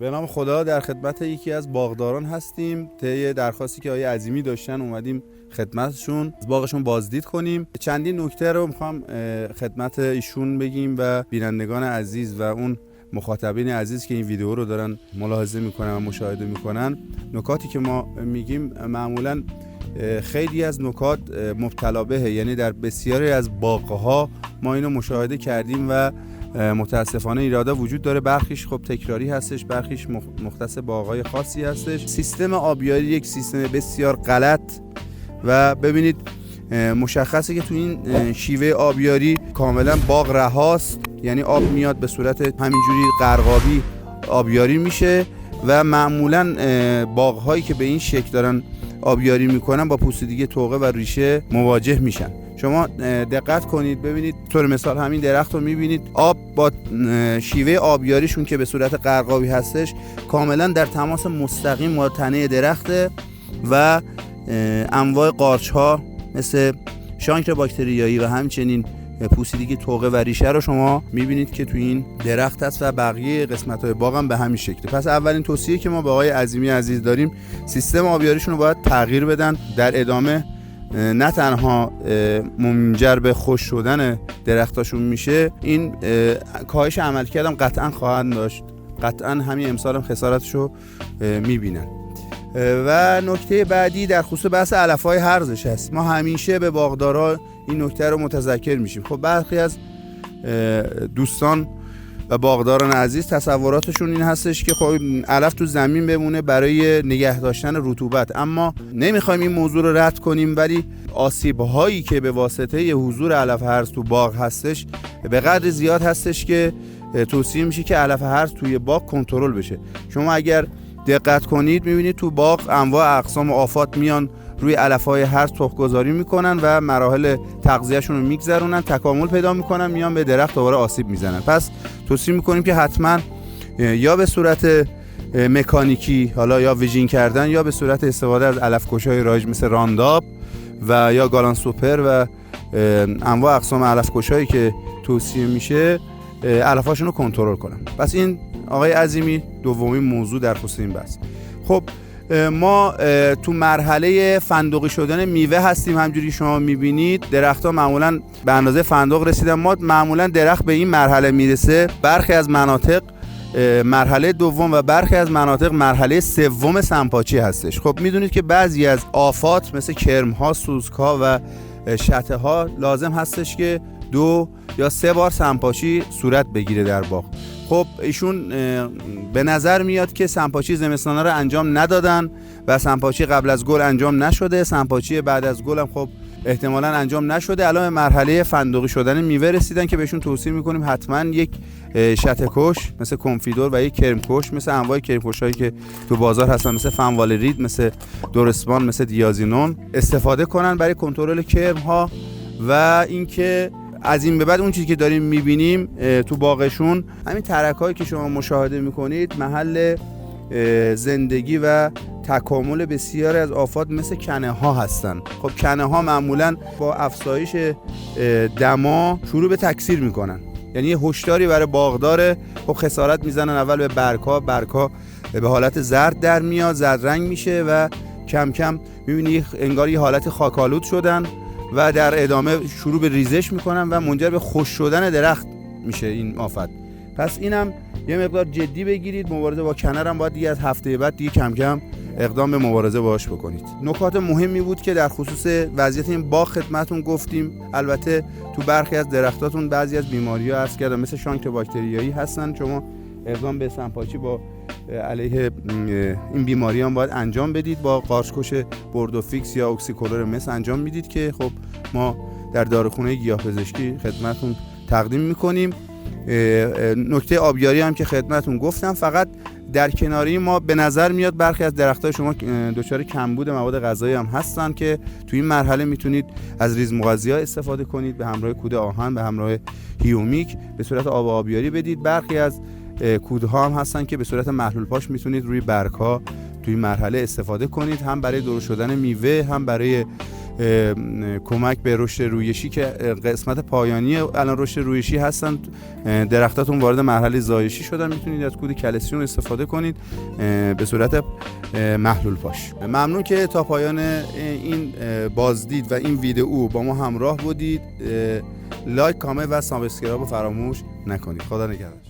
به نام خدا در خدمت یکی از باغداران هستیم. طی درخواستی که آقای عظیمی داشتن اومدیم خدمتشون، از باغشون بازدید کنیم. چندین نکته رو میخوام خدمت ایشون بگیم و بینندگان عزیز و اون مخاطبین عزیز که این ویدیو رو دارن ملاحظه میکنن و مشاهده میکنن. نکاتی که ما میگیم معمولا خیلی از نکات مبتلا بهه، یعنی در بسیاری از باغ‌ها ما اینو مشاهده کردیم و متاسفانه ایرادا وجود داره. برخیش خب تکراری هستش، برخیش مختص باغ‌های خاصی هستش. سیستم آبیاری یک سیستم بسیار غلط و ببینید مشخصه که تو این شیوه آبیاری کاملا باغ رهاست، یعنی آب میاد به صورت همینجوری قرقابی آبیاری میشه و معمولا باغ‌هایی که به این شکل دارن آبیاری میکنن با پوسیدگی توقه و ریشه مواجه میشن. شما دقت کنید ببینید، طور مثال همین درخت رو میبینید، آب با شیوه آبیاریشون که به صورت قرقابی هستش کاملا در تماس مستقیم با تنه درخته و انواع قارچ ها مثل شانکر باکتریایی و همچنین پوسیدگی توقه و ریشه رو شما میبینید که تو این درخت هست و بقیه قسمت‌های باغ هم به همین شکله. پس اولین توصیه که ما به آقای عظیمی عزیز داریم، سیستم آبیاریشون رو باید تغییر بدن. در ادامه نه تنها منجر به خشک شدن درختاشون میشه، این کاهش عملکرد هم قطعا خواهند داشت. قطعا همین امسال هم خسارتشو میبینن. و نکته بعدی در خصوص بحث علف‌های هرزش هست. ما همیشه به باغدارا این نکته رو متذکر میشیم. خب برخی از دوستان و باغداران عزیز تصوراتشون این هستش که خب علف تو زمین بمونه برای نگه داشتن رطوبت، اما نمیخوایم این موضوع رو رد کنیم، ولی آسیب هایی که به واسطه حضور علف هرز تو باغ هستش به قدر زیاد هستش که توصیه میشه که علف هرز توی باغ کنترل بشه. شما اگر دقت کنید میبینید تو باغ انواع اقسام آفات میان روی علف‌های هرز تخم‌گذاری میکنن و مراحل تغذیه‌شون رو میگذرونن، تکامل پیدا میکنن، میان به درخت دوباره آسیب میزنن. پس توصیه میکنیم که حتما یا به صورت مکانیکی، حالا یا ویژین کردن، یا به صورت استفاده از علف‌کش‌های رایج مثل رانداب و یا گالان سوپر و انواع اقسام علف‌کش‌هایی که توصیه میشه علف‌هاشون رو کنترل کنن. پس این آقای عظیمی دومین موضوع در خصوص این بحث. خب ما تو مرحله فندقی شدن میوه هستیم. همجوری شما میبینید درخت‌ها معمولا به اندازه فندق رسیدن. ما معمولا درخت به این مرحله میرسه، برخی از مناطق مرحله دوم و برخی از مناطق مرحله سوم سنپاچی هستش. خب میدونید که بعضی از آفات مثل کرم‌ها، سوسک‌ها و شته‌ها لازم هستش که 2 یا 3 بار سنپاچی صورت بگیره در باغ. خب ایشون به نظر میاد که سنپاچی زمستانا رو انجام ندادن و سنپاچی قبل از گل انجام نشده، سنپاچی بعد از گل هم خب احتمالاً انجام نشده. الان مرحله فندقی شدن میوه رسیدن که بهشون توصیه میکنیم حتما یک شته‌کش مثل کنفیدور و یک کرمکش مثل انواع کرمکش‌هایی که تو بازار هستن مثل فنوالرید، مثل دورسپان، مثل دیازینون استفاده کنن برای کنترل کرم‌ها. و اینکه از این به بعد اون چیزی که داریم میبینیم تو باغشون، همین ترک‌هایی که شما مشاهده میکنید محل زندگی و تکامل بسیاری از آفات مثل کنه ها هستن. خب کنه ها معمولا با افزایش دما شروع به تکثیر میکنن، یعنی یه هشداری برای باغدار. خب خسارت میزنن اول به برگ‌ها به حالت زرد در میاد، زرد رنگ میشه و کم کم میبینی انگار یه حالت خاکالود شدن و در ادامه شروع به ریزش میکنن و منجر به خشک شدن درخت میشه این آفت. پس اینم یه مقدار جدی بگیرید. مبارزه با کنر هم باید دیگه از هفته بعد دیگه کم کم اقدام به مبارزه باهاش بکنید. نکات مهمی بود که در خصوص وضعیت این باغ خدمتتون گفتیم. البته تو برخی از درختاتون بعضی از بیماری‌ها عرض کردم مثل شانکر باکتریایی هستن. شما اقدام به سنپاچی با علیه این بیماری هم باید انجام بدید. با قارچ‌کش بوردوفیکس یا اکسیکلور مس انجام میدید که خب ما در داروخونه گیاه‌پزشکی خدمتتون تقدیم میکنیم. نکته آبیاری هم که خدمتتون گفتم. فقط در کناری ما به نظر میاد برخی از درخت‌های شما دچار کمبود مواد غذایی هم هستن که تو این مرحله میتونید از ریز مغذی‌ها استفاده کنید، به همراه کود آهن، به همراه هیومیک به صورت آب آبیاری بدید. برخی از کودها هم هستن که به صورت محلول پاش میتونید روی برگ‌ها توی مرحله استفاده کنید، هم برای درست شدن میوه، هم برای کمک به رشد رویشی که قسمت پایانی الان رشد رویشی هستن، درختاتون وارد مرحله زایشی شدن، میتونید از کود کلسیوم استفاده کنید به صورت محلول پاش. ممنون که تا پایان این بازدید و این ویدئو با ما همراه بودید. لایک، کامنت و سابسکرایب رو فراموش نکنید. خدا نگهدار.